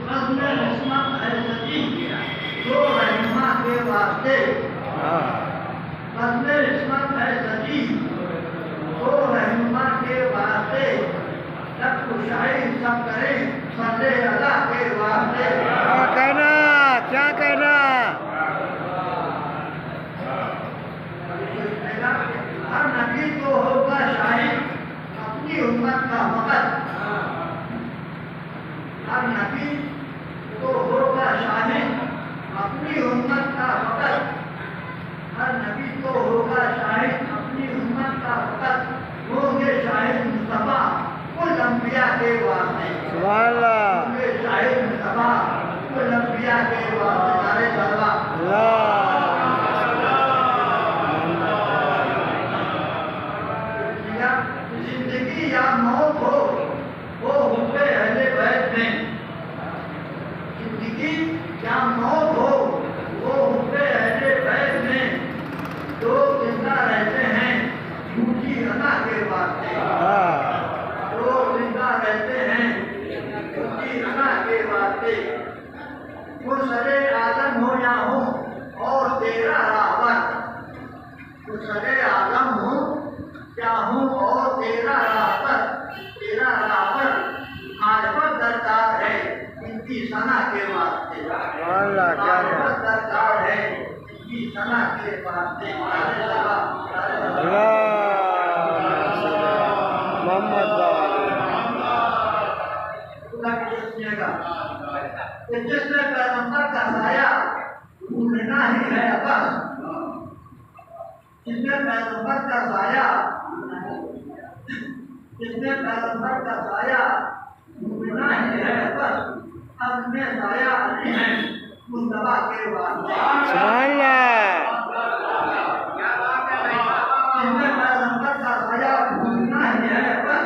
बदले किस्मत है सजी जो रहनुमा के वास्ते, बदले किस्मत है सजी जो रहनुमा के वास्ते, सब खुशाई सब करें सदे अल्लाह के वास्ते। क्या कहना, क्या कहना? हर नबी तो होगा शाहिद अपनी उम्मत का मकसद, हर नबी तो होगा शाहिद अपनी उम्मत का मकसद, हर नबी तो होगा शाहिद अपनी उम्मत का मकसद, होंगे शाहिद मुस्तफा कुल अंबिया के वास्ते, सुभान अल्लाह, होंगे शाहिद मुस्तफा कुल अंबिया के वास्ते। नारे तकबीर। जिंदगी या मौत हो वो हुक्मे अहले बैत में, जिंदगी या मौत हो वो हुक्मे अहले बैत में, जो जिंदा रहते हैं झूठी अदा के वास्ते, जो जिंदा रहते हैं झूठी अदा के वास्ते। मुर्शदे आदम हो या हो और तेरा राहबर, मुर्शदे आदम हो क्या हूँ और तेरा राहबर, तेरा राहबर मार्फत दरकार है इनकी सना के वास्ते, मार्फत दरकार है इनकी सना के वास्ते। जिसने पैगंबर का साया ढूंढना ही है बस, जिसने पैगंबर का साया, जिसने पैगंबर का साया ढूंढना ही है बस, अपने साया अली है मुस्तफा के वास्ते। जिसने पैगंबर का साया ढूंढना ही है बस,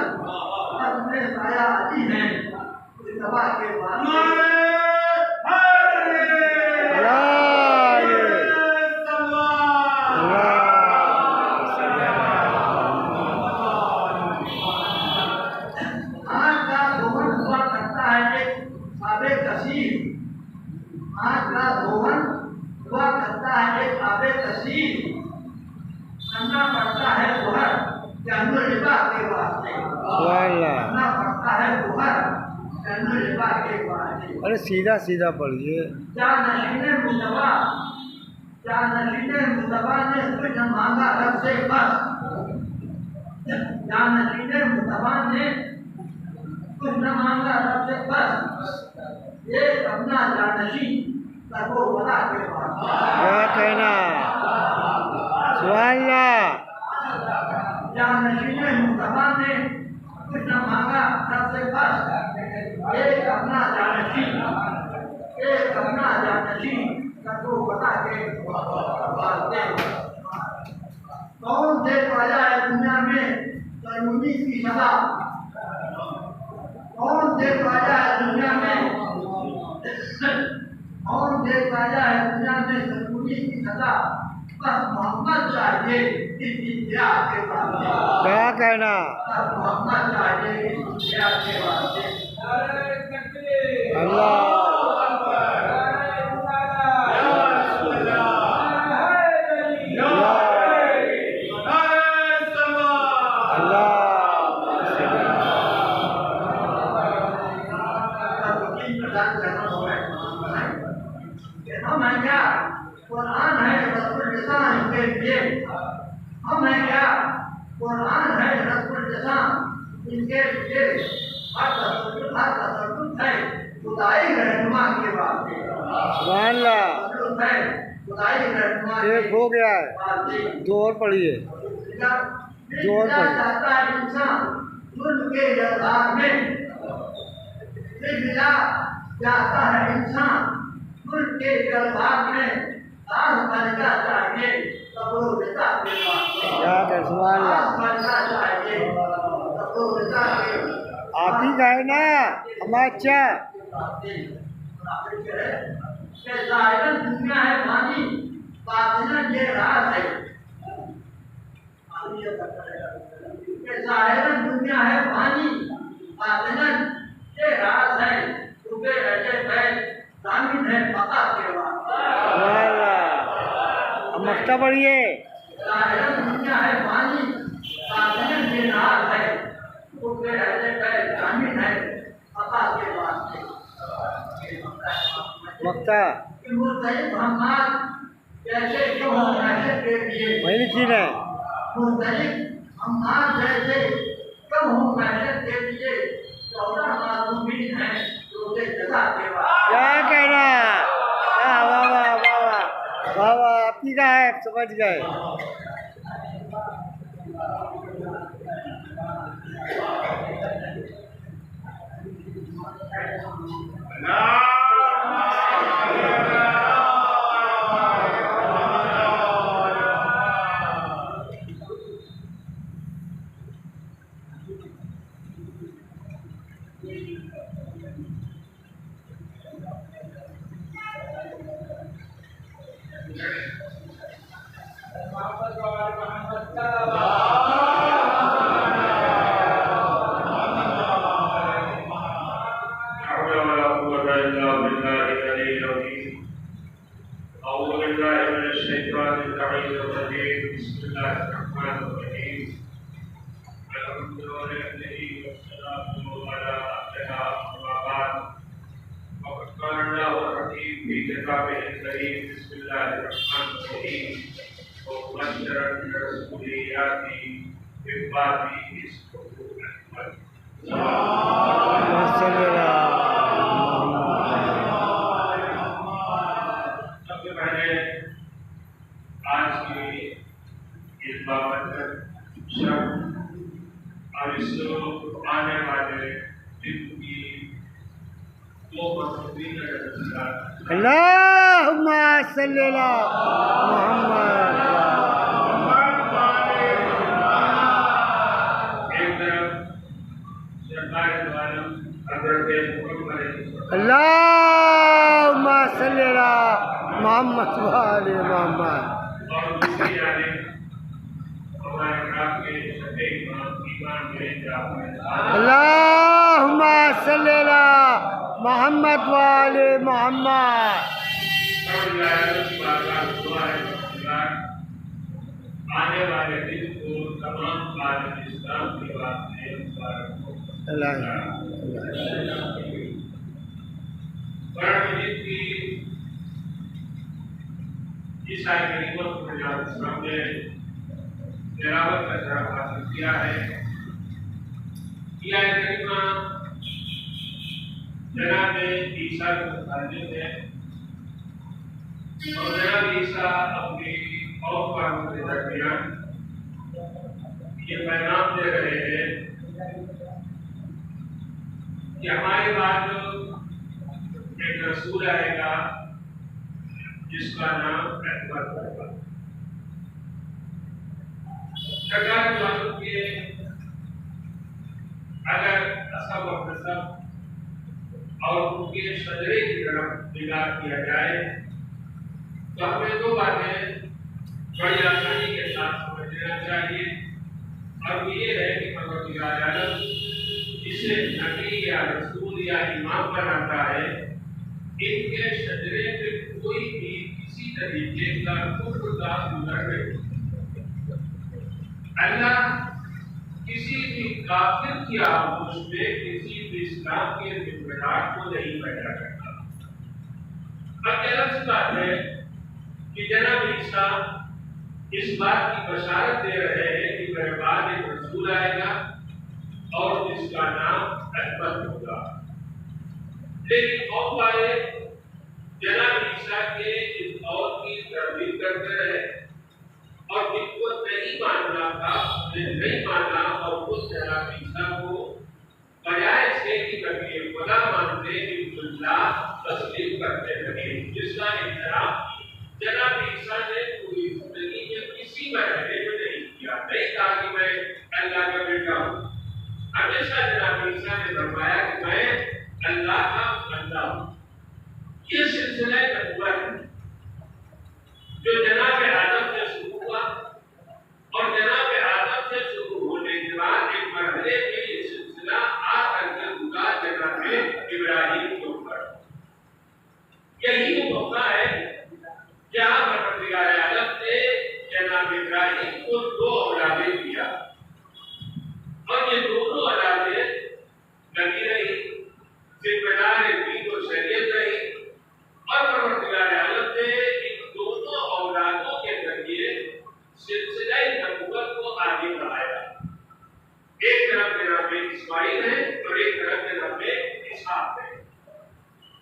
अपने साया अली है मुस्तफा के वास्ते। आँख का धोवन हुआ करता है एक आबे तस्वीर, करना पड़ता है बुहर जन्म लिबा के वास्ते, करना पड़ता है बुहर जन्म लिबा के वास्ते। अरे सीधा सीधा पढ़िए। क्या नशीने मुस्तफा, क्या नशीने मुस्तफा ने कुछ न मांगा रब से बस, क्या नशीने मुस्तफा ने कुछ न मांगा रब से बस, ये अपना जानशी सबको बता के पास। क्या कहना? सुभान अल्लाह। जानशी ने मुस्तफा ने कुछ न मांगा सबसे बस, एक अपना जानशी, एक अपना जानशी सबको बता के पास। कौन दे पाया है दुनिया में कानूनी की सजा, कौन दे पाया है दुनिया में, कौन दे पाया है दुनिया में सनूरी की सजा, बस मोहम्मद चाहिए इस इतिहास के वास्ते। क्या कहना? बस मोहम्मद चाहिए इस इतिहास के वास्ते। अल्लाह हम है क्या? कुरान है रसूल लिसान के लिए, हम है क्या? कुरान है रसूल लिसान इनके लिए, हर तसल्लुत है खुदाई रहनुमा के वास्ते। सुभान अल्लाह। तसल्लुत है खुदाई रहनुमा के एक हो गया है, वास्ते। दो और पढ़िए। दो और पढ़िए। चाहता है इंसान जुल्म के जलधार में, चाहता है इंसान जुल्म के जलधार में, आज बनना चाहिए कब्रों क्या कर? सुभान अल्लाह। बनना चाहिए कब्रों आप ही का है ना हमारा अच्छा। दुनिया है पानी, बातिनन ये राज है, दुनिया है पानी, बातिनन ये राज है, डूबे रहते मक्का पढ़िए। साहिरन दुनिया है पानी, साधन के नाल है, तो फिर रहते गए जामिन है, अता के वास्ते। मक्का कि मुर्तलिब हमाद जैसे क्यों हो ऐसे के लिए, वही लिखी है। मुर्तलिब हमाद जैसे क्यों हो ऐसे के लिए, 14 मासूमीन हैं जो उसे जगा के वास्ते। क्या कहना? वाह वाह वाह वाह वाह वाह वाह, आपकी का है, समझ गए। सबसे पहले आज की इस बाबत और इस आने वाले दिन की दो मसूदी अल्लाहुम्मा सल्ली अला मुहम्मद। एक तरफ सरकार द्वारा अल्लाहुम्मा सल्ली अला मुहम्मद व आले मुहम्मद। और दूसरी जानिब हमारे रात के सभी ईमान में जाते अल्लाहुम्मा सल्ली अला मुहम्मद व आले मुहम्मद। आने वाले दिन को तमाम आलम इस्लाम के वास्ते की इस आय गरीबत को सामने तिलावत का शरफ हासिल किया है। यह करीमा जनाब ईसा को मुतालिक है और जनाब ईसा अपनी कौम के दरमियान ये पैगाम दे रहे हैं कि हमारे बाद एक रसूल आएगा जिसका नाम अहमद होगा। सरकार वालों के अगर असब और नसब और उनके सदरे की तरफ निगाह किया जाए तो हमें दो बातें बड़ी आसानी के साथ समझ लेना चाहिए और ये है कि परवरदिगार आलम जिसे नबी या रसूल या इमाम बनाता है इनके शजरे पे कोई भी किसी तरीके का कुफ्र का गुजर नहीं। अल्लाह किसी भी काफिर की आगोश में किसी भी इस्लाम के जिम्मेदार को नहीं पैदा करता। अब ये लफ्ज़ बात है कि जनाब ईसा इस बात की बशारत दे रहे हैं कि मेरे बाद एक रसूल आएगा और जिसका नाम अहमद होगा। लेकिन कौम वाले जनाब ईसा के इस दौर की तरदीद करते रहे और जिनको नहीं मानना था नहीं माना और उस जनाब ईसा को बजाय से कि कभी खुदा मानते तस्लीम करते रहे, जिसका इकरार जनाब ईसा ने पूरी जिंदगी में किसी मरहले में नहीं किया। नहीं कहा कि मैं अल्लाह का बेटा हूँ। हमेशा जनाब ईसा ने फरमाया कि मैं अल्लाह का बंदा हूँ। ये सिलसिला नबुव्वत है जो जनाब आदम से शुरू हुआ और जनाब आदम से शुरू होने के बाद एक मरहले में ये सिलसिला आकर के हुआ जनाब इब्राहिम के ऊपर। यही वो मौका है जहाँ परवरदिगार आलम ने इसहाक है।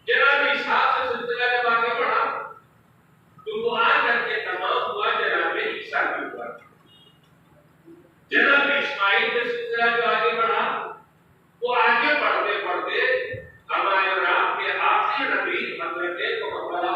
जनाब इसहाक से सिलसिला जब आगे बढ़ा तो वो आकर के तमाम हुआ जनाब ईसा के ऊपर। जनाब इस्माइल से सिलसिला जो आगे बढ़ा वो आगे बढ़ते बढ़ते हमारे राम के आखिरी नबी हज़रत मोहम्मद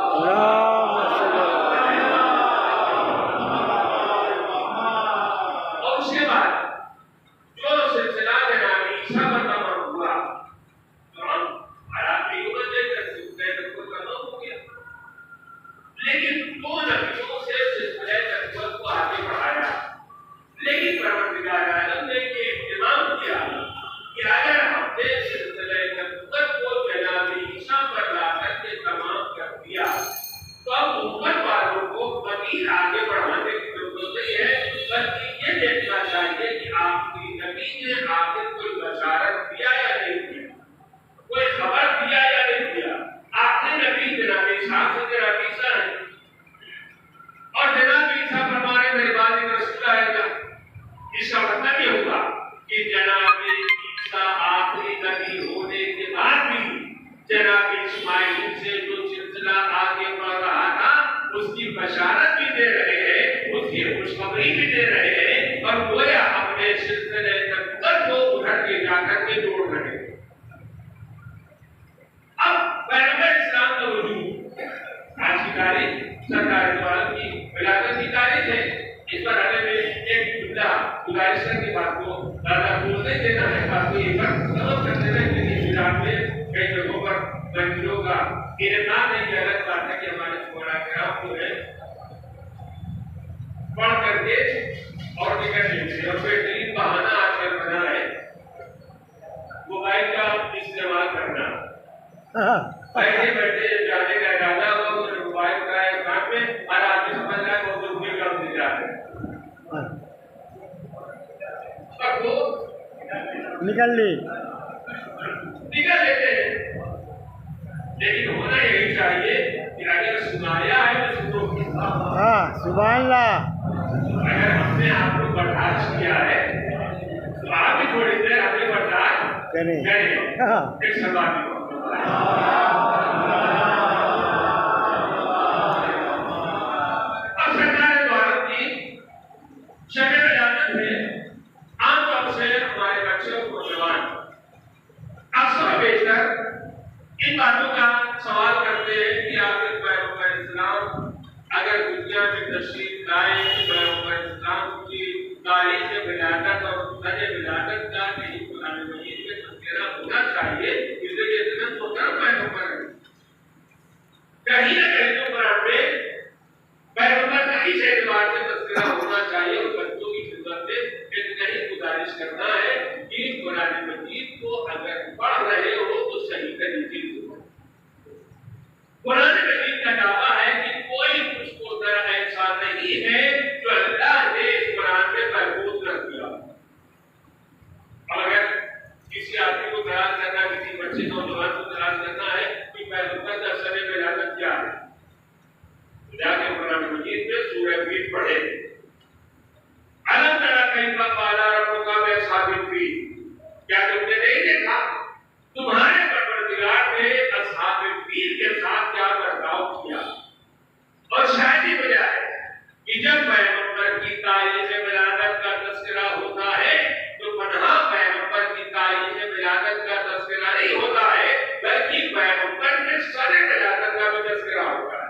बशारत भी दे रहे हैं, उसकी खुशखबरी भी दे रहे हैं और गोया अपने सिलसिले नबुव्वत को उधर के जाकर के जोड़ रहे हैं। अब पैगंबर इस्लाम का वजूद आज की तारीख सरकार द्वारा की विलादत की तारीख है। इस पर हमें एक जुमला गुजारिश करके बात को ज्यादा बोलने देना है, बात को एक बार समझ कर देना है कि गुजरात में कई जगहों पर मंदिरों का इनेकाम नहीं किया अलग बात है कि हमारे छोड़ा ग्राम जो है पढ़ करके और टिकट लेते और बेहतरीन बहाना आजकल बना है मोबाइल का इस्तेमाल करना। बैठे बैठे जाने का इरादा हो तो मोबाइल का है काम में और आदमी समझ रहा है वो तो भूल कर दे जा रहे निकल लेते हैं। लेकिन होना यही चाहिए कि अगर सुनाया है तो सुनो। हाँ सुभान अल्लाह। अगर हमने आपको बर्दाश्त किया है तो आप भी थोड़ी देर हमें बर्दाश्त करें। एक सवाल अब सरकार भारत की शक्ल इजाजत में आमतौर से हमारे बच्चों को जवान अक्सर बेशतर इन बातों का सवाल करते हैं कि आखिर पैगंबर इस्लाम अगर दुनिया में तशरीफ लाए तो पैगंबर इस्लाम की तारीख विलादत और सने विलादत का नहीं कुरान मजीद में तज़किरा होना चाहिए, इसलिए इतना तो कर पैगंबर कहीं ना कहीं तो कुरान में पैगंबर का इस एतबार से तज़किरा होना चाहिए। और बच्चों की खिदमत में इतना ही गुजारिश करना है कि कुरान मजीद को अगर पढ़ रहे हो तो सही तरीके से कुरान मजीद का दावा है कि कोई मुझको तरह ऐसा नहीं है जो अल्लाह ने इस कुरान में महफूज रख दिया। और अगर किसी आदमी को तलाश करना, किसी बच्चे नौजवान को तलाश करना है कि पैगंबर का सने विलादत क्या है, तो जाके कुरान मजीद में सूरह फील पढ़े। अलम तरा कैफ़ क़ाल रब्बुका बिअस्हाबिल फील, क्या तुमने नहीं देखा तुम्हारे परवरदिगार ने अस्हाबुल फील के साथ क्या बर्ताव किया। और शायद ही वजह है कि जब पैगंबर की तारीख विलादत का तज़किरा होता है तो पन्हा पैगंबर की तारीख विलादत का तज़किरा नहीं होता है, बल्कि पैगंबर के सने विलादत का भी तज़किरा होता है।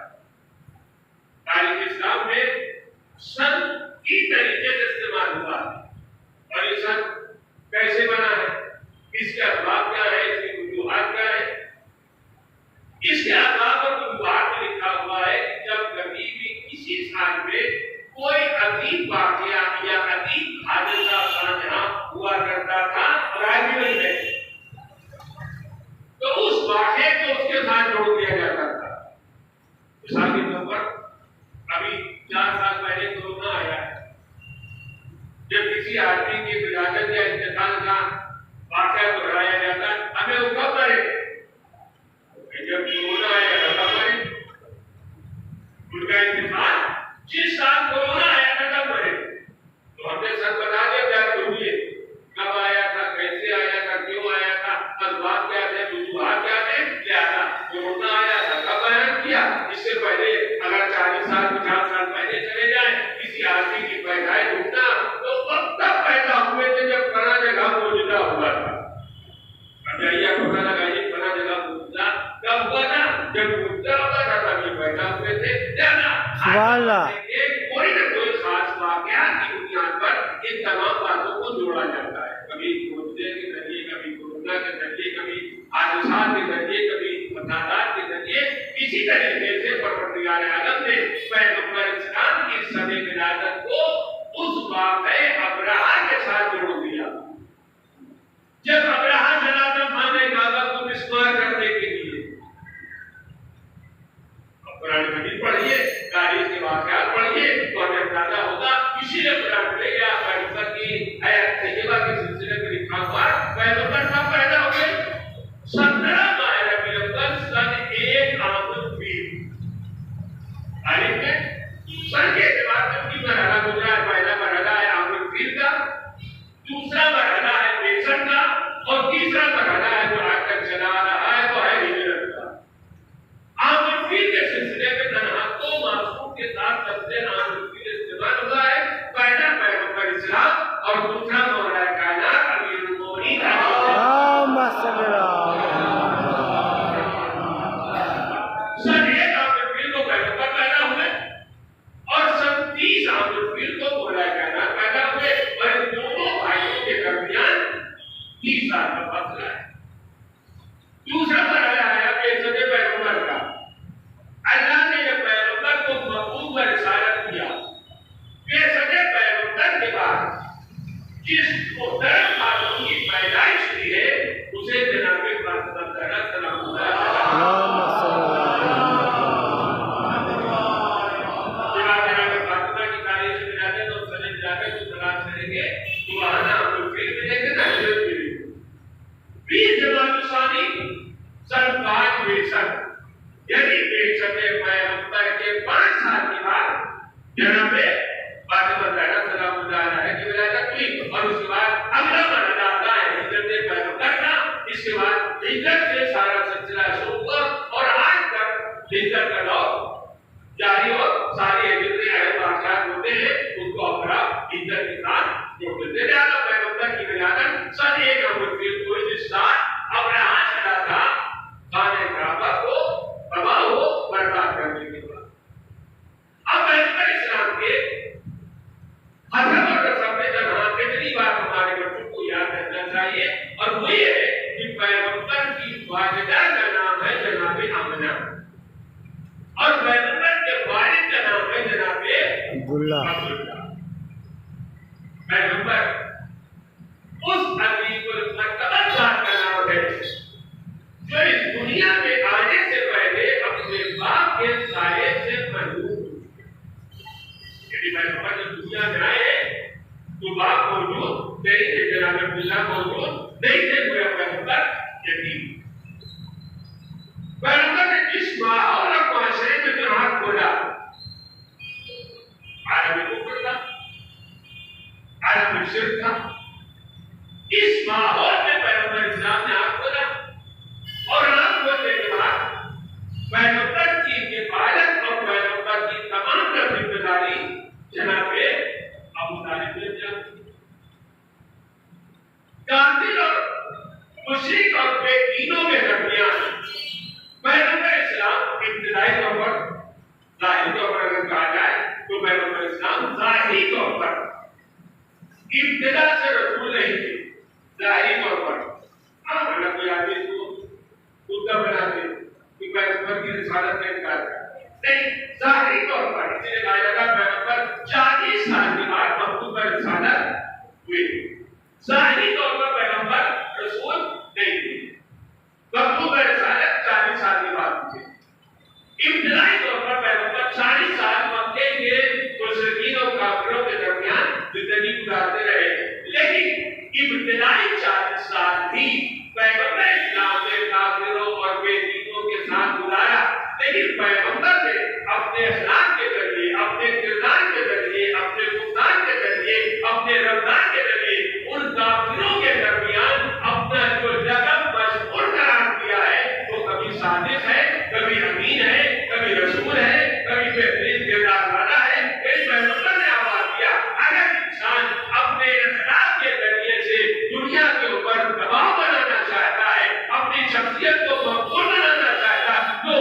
तारीख इस्लाम में सन की तरीके से इस्तेमाल हुआ है और ये सन कैसे बना है, इसके असबाब क्या है, इसकी वजूहात क्या है। इसके असबाब और वजूहात में लिखा हुआ है कि जब कभी भी किसी साल में कोई अजीब वाकया या अजीब हादसा सामने हुआ करता था राजनीति में, तो उस वाकये को उसके साथ जोड़ दिया जाता था। मिसाल के तौर पर अभी 4 साल पहले कोरोना आया है, जब किसी आदमी की विलादत या इंतकाल का वाकया दोहराया जाता हमें वो कब मरे, जब कोरोना आया था तब मरे। उनका इंतकाल जिस साल कोरोना आया था तब मरे, तो हमने सब बता दिया क्या जरूरी है, कब आया था, कैसे आया था, क्यों आया था, असबाब क्या थे, वजूहात जब मुद्दा होता था तभी पैदा हुए थे ज्यादा सुभान अल्लाह। कोई न कोई खास वाकया की बुनियाद पर इन तमाम बातों को जोड़ा जाता है। कभी मुद्दे के जरिए, कभी कोरोना के जरिए, कभी हादसात के जरिए, कभी फसादात के जरिए। इसी तरीके से परवरदिगार आलम ने पैगंबर इस्लाम की सने विलादत को उस वाक़े अब्राहा के साथ जोड़ दिया। जब अब्राहा चला था खाने काबा को मिस्मार करने के लिए, कुरान मजीद पढ़िए, तारीख के वाक़यात पढ़िए तो हमें अंदाजा होगा। इसीलिए कुरान में या पैगंबर की आयत तैयबा के सिलसिले में लिखा हुआ पैगंबर कब पैदा हुए? 17 माह रबीउल अव्वल सन 1 आमद फील। तारीख में सन के एतबार से की मरहला गुजरा है। पहला मरहला है आमद फील का, दूसरा मरहला है बेसन का, और तीसरा मरहला है जो आज तक चला आ रहा है वो है हिजरत का। आमद फील के सिलसिले में तनहा 2 मासूम के साथ लफ्ज़ आमद फील इस्तेमाल हुआ है। पहला पैगंबर इस्लाम और दूसरा मौला कायनात अमीरुल मोमिनीन सन 1 आमद फील को पैगंबर पैदा हुए और सन 30 आमद फील को मौला कायनात पैदा हुए। और इन दोनों भाइयों के दरमियान 30 साल का फासला है। दूसरा मरहला है बेसद पैगंबर का। अल्लाह ने जब पैगंबर को मकबूल व रिसालत दिया, बेसद पैगंबर के बाद जिस मुहतरम खातून की पैदाइश हुई है उसे जनाब फातिमा ज़हरा सलामुल्लाह यदि बेशक पैगंबर के 5 साल के बाद जनाबे फातिमा ज़हरा सलामुल्लाह अलैहा की विलादत हुई। और उसके बाद अगला मरहला आता है हिजरत पैगंबर का। इसके बाद हिजरत से सारा सिलसिला शुरू हुआ और आज तक हिजरत का दौर जारी और सारी जितने अहम वाक़यात होते हैं उनको अपना हिजरत के साथ जोड़ देते हैं। लिहाजा पैगंबर की विलादत सन 1 आमद फील को जिस साल अब्राहा चला था खाने काबा को तबाह हो बर्बाद करने के बाद। अब पैगंबर इस्लाम के हजरत और रसूल में जहाँ कितनी बार हमारे बच्चों को याद रखना चाहिए और वो ये है कि पैगंबर की वालिदा का नाम है जनाबे आमिना और पैगंबर के वालिद का नाम है जनाबे अब्दुल्लाह। पैगंबर उस अजीबुल मर्तबा जात का नाम है जो इस दुनिया में आने से पहले अपने बाप के साये से महरूम हुए। यदि पैगंबर जब दुनिया में आए तो बाप मौजूद नहीं थे, जनाब अब्दुल्लाह मौजूद नहीं थे, हुए पैगंबर यतीम। पैगंबर ने जिस माहौल और माशरे में जो हाथ खोला आलम कुफ्र था, आलम शिर्क था। इस माहौल में पैगंबर इस्लाम ने हाथ खोला और हाथ खोलने के बाद पैगंबर की हिफाजत और पैगंबर की तमाम जिम्मेदारी जनाबे अबू तालिब ने दिया। काफिर और मुशरिक और बेदीनों के दरमियान पैगंबर इस्लाम इब्तिदाई तौर पर, ज़ाहिरी तौर पर अगर कहा जाए तो पैगंबर इस्लाम ज़ाहिरी तौर पर इब्तिदा से रसूल नहीं थे। ज़ाहिरी तौर पर अगर कोई आदमी को मुद्दा बनाते कि पैगंबर की रिसालत का इनकार कर नहीं, ज़ाहिरी तौर पर इसलिए कहा जाता है पैगंबर 40 साल के बाद मकबूल रिसालत हुई। ज़ाहिरी तौर पर पैगंबर रसूल नहीं थे, मकबूल रिसालत 40 साल के बाद हुई। इब्तिदाई तौर पर पैगंबर 40 साल मक्के के मुशरिकीन और काफिरों के दरमियान जिंदगी गुजारते रहे, लेकिन इब्तिदाई 40 साल भी पैगंबर इस्लाम ने काफिरों और बेदीनों के साथ गुजारा। लेकिन पैगंबर ने अपने अखलाक के जरिए, अपने किरदार के जरिए, अपने गुफ्तार के जरिए, अपने रफ्तार के जरिए उन काफिरों के दरमियान अपना जो जगह मशहूर करार दिया है वो कभी सादिक है, कभी अमीन है, कभी रसूल है, कभी बेहतरीन किरदार वाला है। इस पैगंबर ने आवाज दिया अगर इंसान अपने अखलाक के जरिए से दुनिया के ऊपर दबाव बनाना चाहता है, अपनी शख्सियत को मकबूल बनाना चाहता है तो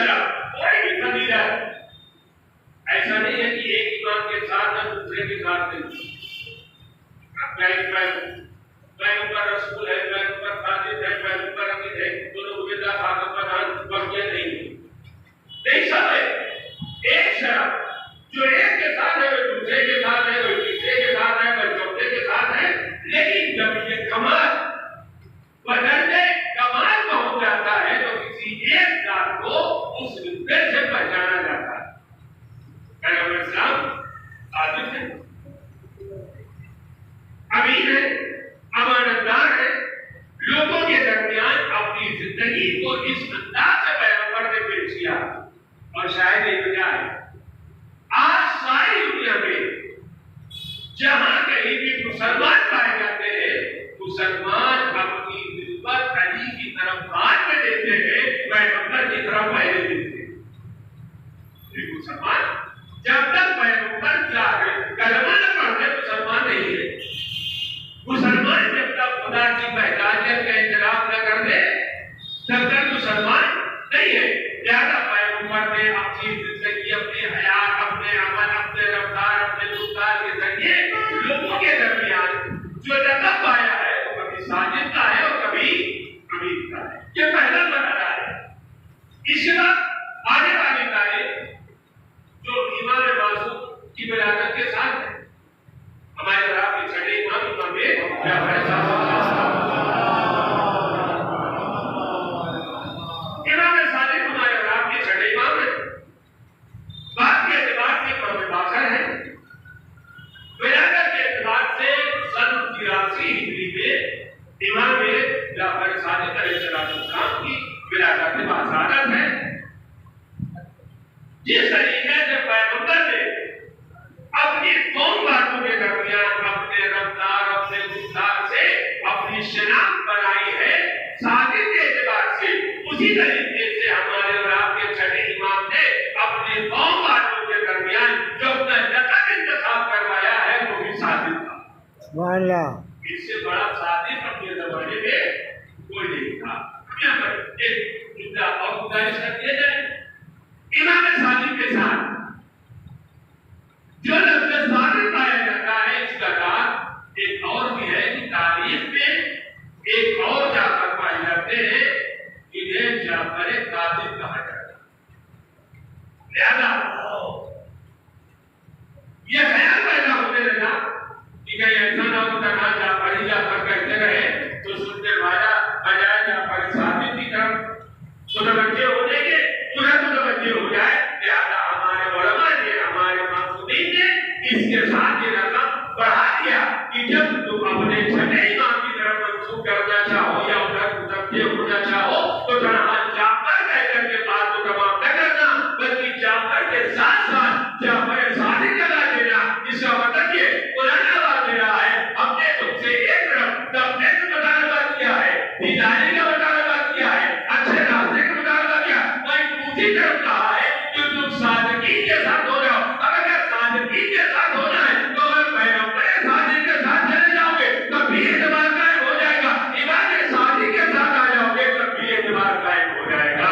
शर्फ, कोई भी फजीलत ऐसा नहीं है कि एक इमाम के साथ है दूसरे के साथ नहीं। मैं ऊपर रसूल है, मैं ऊपर साजिद है, मैं ऊपर अमीर है, दोनों उबेदा खातम प्रधान वक्तिया नहीं सब है। एक शर्फ जो एक के साथ है वो दूसरे के साथ है, वो तीसरे के साथ है, वो चौथे के साथ है। लेकिन जब ये कमाल बदलते कमाल पहुंच जाता है तो किसी एक जात को उस रुतबे से पहचाना जाता है। पैगंबर इस्लाम साजिद है, अमीन है, अमानतदार है, लोगों के दरमियान अपनी जिंदगी को इस अंदाज से पैगंबर ने पेश किया। और शायद ये वजह है आज सारी दुनिया में जहां कहीं भी मुसलमान पाए जाते हैं, मुसलमान अपनी निस्बत अली की तरफ बाद में देते हैं, पैगंबर की तरफ पहले देते हैं। मुसलमान जब तक पैगंबर कलमा न पढ़ते मुसलमान नहीं है। मुसलमान जब तक खुदा की वहदानियत का इतराफ न कर दे तब तक मुसलमान नहीं है। ज्यादा पैगंबर ने अपनी जिंदगी, अपने हयात, अपने अमल, अपने रफ्तार, अपने गुफ्तार के जरिए लोगों के दरमियान जो लक़ब पाया है वो कभी साजिद का है और कभी अमीर का है। ये पहला मरहला है। इसके बाद आने वाली तारीख जो इमाम मासूम की विलादत के साथ है, हमारे तरफ के छठे इमाम जाफर सादिक हमारे तरफ के छठे इमाम है। बात के एतबार से बाखर है, विलादत के एतबार से सन 83 हिजरी में इमाम जाफर सादिक अलैहिस्सलाम की विलादत में बासादत है। जिस तरीके से पैगंबर ने अपनी कौम वालों के दरमियान अपने रफ्तार, अपने गुफ्तार से अपनी शनाख्त बनाई है साजिद के एतबार से, उसी तरीके से हमारे और आपके छठे इमाम ने अपने कौम वालों के दरमियान जो अपना लक़ब इंतखाब करवाया है वो भी साजिद था। इससे बड़ा साजिद अपने जमाने में कोई नहीं था। यहाँ पर एक और गुजारिश कर दिया जाए, इमाम साजिद के साथ जो लफ्ज़ साजिद पाया जाता है, इसका साथ एक और भी है कि तारीख में एक और जाफर पाए जाते हैं, इन्हें जाफर साजिद कहा जाता है। लिहाजा यह ख्याल पैदा होने लगा कि कहीं ऐसा ना हो कि जाफर ही जाफर कहते रहे तो सुनने वाला बजाय जाफर साजिद की तरफ मुतवज्जे होने के तुरंत मुतवज्जे हो जाए। लिहाजा हमारे उलमा ने, हमारे मासूमीन ने इसके साथ ये रकम बढ़ा दिया कि जब तुम अपने छठे इमाम की तरफ मंसूब करना चाहो या उधर मुतवज्जे होना चाहो तो जनाब जाफर कहकर के बात को तमाम न करना, बल्कि जाफर के साथ साथ जाफर सादिक लगा देना। इसका मतलब ये कुरान आवाज दे रहा है, हमने तुमसे एक तरफ तबलीग का मुतालबा किया है, हिदायत का मुतालबा किया है, अच्छे रास्ते का मुतालबा किया, वहीं दूसरी तरफ कहा है कि तुम सादिकीन के साथ हो जाओ। अगर सादिकीन के साथ होना है तो अगर पैगंबर सादिक के साथ चले जाओगे तब भी एतबार कायम हो जाएगा, इमाम सादिक के साथ आ जाओगे तब भी एतबार कायम हो जाएगा।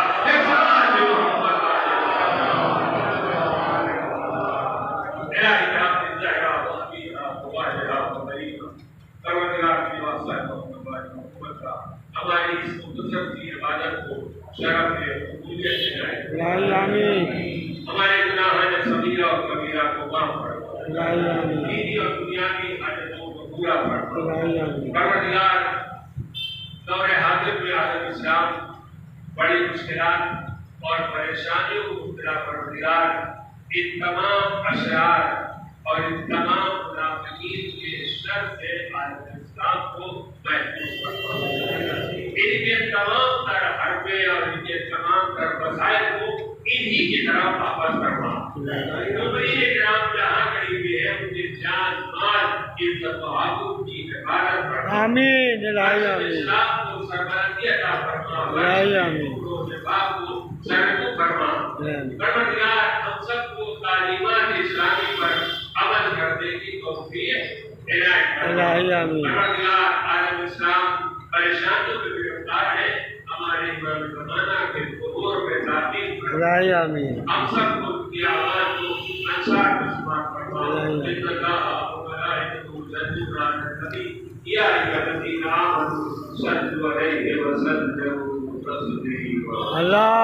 हमारी इस मुक़द्दस की इबादत को शरफ दे, कबूलियत से जाए। हमारे गुनाह सगीरा और कबीरा को माफ कर, दीनी और दुनियावी हाजतों को पूरा कर। परवरदिगार दौरे हाजिर में आलम इस्लाम बड़ी मुश्किलात और परेशानियों को मुब्तला परवरदिगार इन तमाम अशरार और इन तमाम मुनाफिकीन के शर से आलम इस्लाम को महफूज फरमा। इनके तमाम तर हरबे और इनके तमाम तर मसाइल को इन्हीं की तरफ वापस करना। इकराम जहाँ कहीं भी है उनकी जान माल इज्जत आबरू की हिफाजत करना। आमीन। इस्लाम को सरबलंदी अता फरमा, को सरकू फरमा। परवरदिगार हम सबको तालीमात इस्लामी पर अमल करने की तौफीक इनायत फरमा। परवरदिगार आलम इस्लाम परेशानियों में गिरफ्तार है, हमारे और ज़माना के ज़हूर में दाखिल कर इलाही आमीन हम सबको की आवाज़ को अच्छा किस्मत फरमाओ जिन्नल्लाह व मलाइकतहु युसल्लूना अलन नबी या अय्युहल्लज़ीना आमनू सल्लु अलैहि व सल्लिमू तस्लीमा। अल्लाह